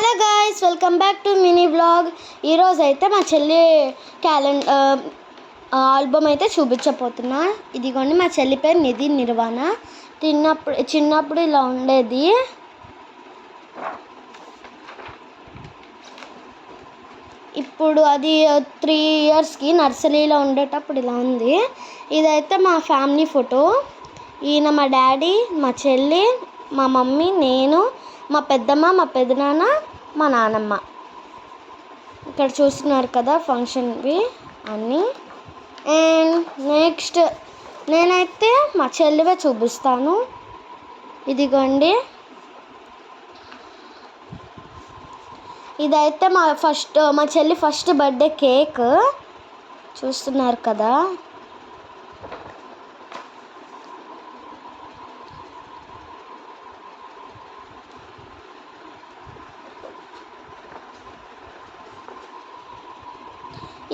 Hello guys, welcome back to mini vlog. ఈరోజు అయితే మా చెల్లి ఆల్బమ్ అయితే చూపించబోతున్నా. ఇదిగోండి, మా చెల్లి పేరు నిధి నిర్వాణ. చిన్నప్పుడు ఇలా ఉండేది. ఇప్పుడు అది 3 ఇయర్స్కి నర్సరీలో ఉండేటప్పుడు ఇలా ఉంది. ఇదైతే మా ఫ్యామిలీ ఫోటో. ఈయన మా డాడీ, మా చెల్లి, మా మమ్మీ, నేను, మా పెద్దమ్మ, మా పెదనాన్న, మా నానమ్మ. ఇక్కడ చూస్తున్నారు కదా ఫంక్షన్వి అన్నీ. అండ్ నెక్స్ట్ నేనైతే మా చెల్లివే చూపిస్తాను. ఇదిగోండి, ఇదైతే మా చెల్లి ఫస్ట్ బర్త్డే కేక్ చూస్తున్నారు కదా.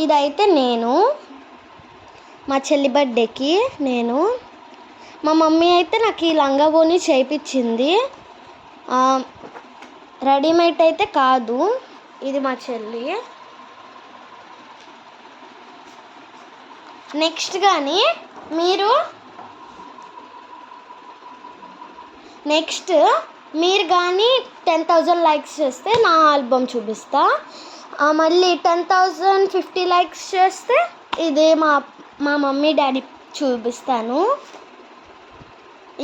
ఇదైతే నేను మా చెల్లి బర్త్డేకి మా మమ్మీ అయితే నాకు ఈ లంగా ఓని చేయించింది. రెడీమేడ్ అయితే కాదు. ఇది మా చెల్లి. నెక్స్ట్ మీరు కానీ 10,000 లైక్స్ చేస్తే నా ఆల్బమ్ చూపిస్తా. మళ్ళీ 10,050 లైక్స్ చేస్తే ఇదే మా మమ్మీ డాడీ చూపిస్తాను.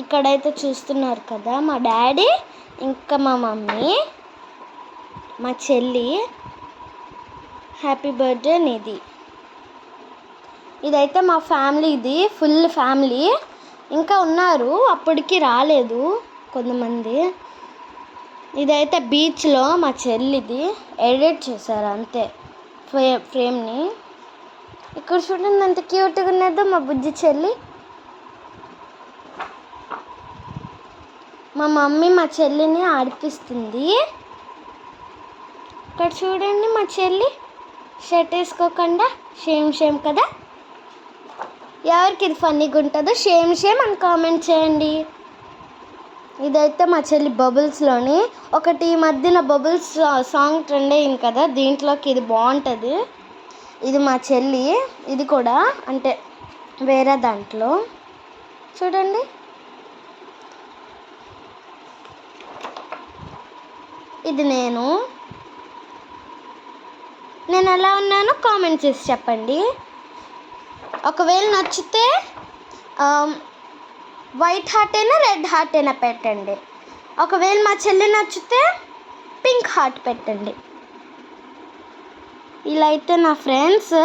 ఇక్కడైతే చూస్తున్నారు కదా మా డాడీ, ఇంకా మా మమ్మీ, మా చెల్లి. హ్యాపీ బర్త్డే నిధి. ఇదైతే మా ఫ్యామిలీది, ఫుల్ ఫ్యామిలీ. ఇంకా ఉన్నారు, అప్పటికి రాలేదు కొంతమంది. ఇదైతే బీచ్లో మా చెల్లిది ఎడిట్ చేశారు అంతే ఫ్రేమ్ని. ఇక్కడ చూడండి ఎంత క్యూట్గా ఉన్నదో మా బుజ్జి చెల్లి. మా మమ్మీ మా చెల్లిని ఆడిపిస్తుంది. ఇక్కడ చూడండి మా చెల్లి షర్ట్ వేసుకోకుండా షేమ్ కదా. ఎవరికి ఇది ఫన్నీగా ఉంటుందో షేమ్ అని కామెంట్ చేయండి. ఇదైతే మా చెల్లి బబుల్స్లోని ఒకటి మధ్యన బబుల్స్ సాంగ్ ట్రెండ్ అయింది కదా, దీంట్లోకి ఇది బాగుంటుంది. ఇది మా చెల్లి, ఇది కూడా అంటే వేరే దాంట్లో. చూడండి, ఇది నేను ఎలా ఉన్నానో కామెంట్ చేసి చెప్పండి. ఒకవేళ నచ్చితే వైట్ హార్ట్ అయినా రెడ్ హార్ట్ అయినా పెట్టండి. ఒకవేళ మా చెల్లి నచ్చితే పింక్ హార్ట్ పెట్టండి. ఇలా అయితే నా ఫ్రెండ్స్.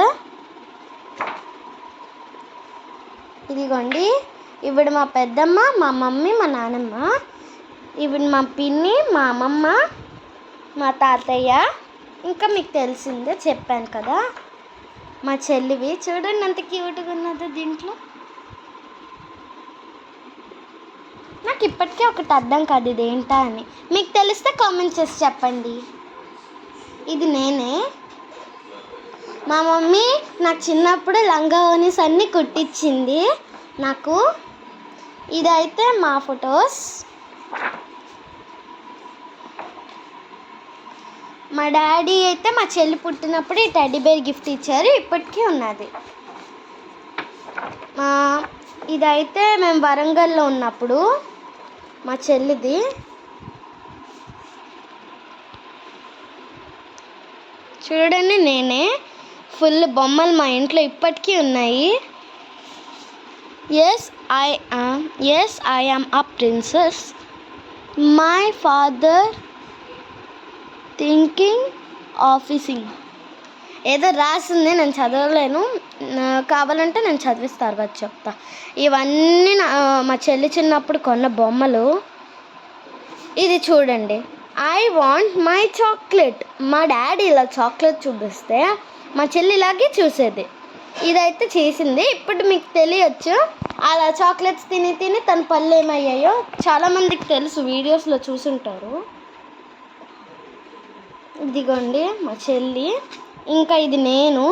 ఇదిగోండి, ఇవిడ మా పెద్దమ్మ, మా మమ్మీ, మా నానమ్మ. ఇవిడ మా పిన్ని, మా అమ్మమ్మ, మా తాతయ్య. ఇంకా మీకు తెలిసిందే చెప్పాను కదా మా చెల్లివి. చూడండి ఎంత క్యూట్గా ఉన్నదో దీంట్లో. నాకు ఇప్పటికే ఒకటి అర్థం కాదు ఇదేంటా అని. మీకు తెలిస్తే కామెంట్ చేసి చెప్పండి. ఇది నేనే. మా మమ్మీ నాకు చిన్నప్పుడు లంగా ఓనీస్ అన్నీ కుట్టించింది నాకు. ఇదైతే మా ఫొటోస్. మా డాడీ అయితే మా చెల్లి పుట్టినప్పుడు ఈ టెడ్డీ బేర్ గిఫ్ట్ ఇచ్చారు, ఇప్పటికీ ఉన్నది. ఇదైతే మేము వరంగల్లో ఉన్నప్పుడు మా చెల్లిది. చూడండి, నేనే. ఫుల్ బొమ్మలు మా ఇంట్లో ఇప్పటికీ ఉన్నాయి. Yes I am a princess. My father thinking ఆఫీసింగ్. ఏదో రాసింది, నేను చదవలేను. కావాలంటే నేను చదివిస్తా తర్వాత చెప్తా. ఇవన్నీ మా చెల్లి చిన్నప్పుడు కొన్న బొమ్మలు. ఇది చూడండి, ఐ వాంట్ మై చాక్లెట్. మా డాడీ ఇలా చాక్లెట్ చూపిస్తే మా చెల్లి ఇలాగే చూసేది. ఇదైతే చేసింది. ఇప్పుడు మీకు తెలియచ్చు అలా చాక్లెట్స్ తిని తన పళ్ళు ఏమయ్యాయో. చాలామందికి తెలుసు, వీడియోస్లో చూసుంటారు. ఇదిగోండి మా చెల్లి. ఇంకా ఇది నేను.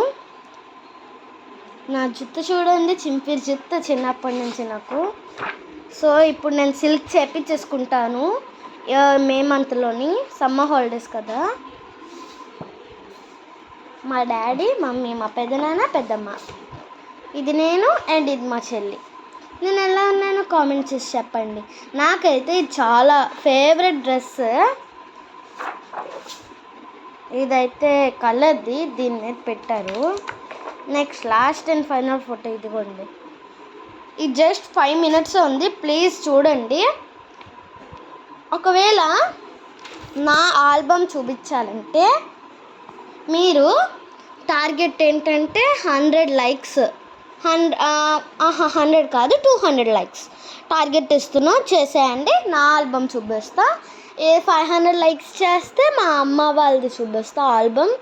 నా జుట్టు చూడండి, చింపిరి జుట్టు చిన్నప్పటి నుంచి నాకు. సో ఇప్పుడు నేను సిల్క్ చేపించేసుకుంటాను. మే మంత్లోని సమ్మర్ హాలిడేస్ కదా, మా డాడీ, మమ్మీ, మా పెద్దనాన్న, పెద్దమ్మ, ఇది నేను అండ్ ఇది మా చెల్లి. నేను ఎలా ఉన్నానో కామెంట్ చేసి చెప్పండి. నాకైతే ఇది చాలా ఫేవరెట్ డ్రెస్. ఇదైతే కలర్ది, దీని మీద పెట్టారు. Next last and final photo ఇదిగోండి. ఇది జస్ట్ 5 minutes ఉంది, ప్లీజ్ చూడండి. ఒకవేళ నా ఆల్బమ్ చూపించాలంటే మీరు టార్గెట్ ఏంటంటే 100 likes, 100 కాదు 200 likes టార్గెట్ ఇస్తున్నా, చేసేయండి. నా ఆల్బమ్ చూపిస్తా. 500 likes చేస్తే మా అమ్మ వాళ్ళది చూపిస్తా. ఆల్బమ్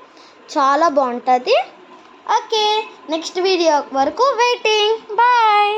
చాలా బాగుంటుంది. ఓకే, నెక్స్ట్ వీడియో వరకు వెయిటింగ్. బాయ్.